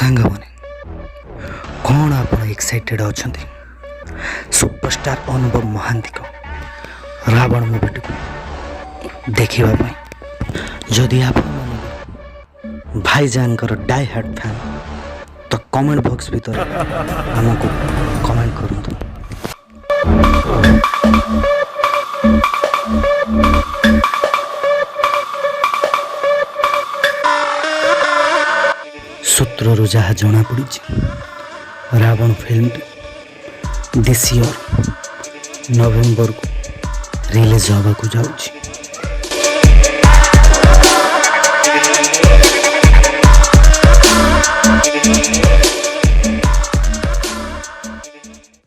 सांगमने कौन आप एक्साइटेड अच्छा सुपरस्टार अनुभव महांती को रावण मुवी को देखा जदि आप भाईजान डाई हार्ड फैन तो कमेंट बॉक्स भीतर आमको कमेंट करूँ। सूत्रु जहाँ जना पड़ी रावण फिल्म दिस ईयर नवेम्बर को रिलीज होगा जाऊँ।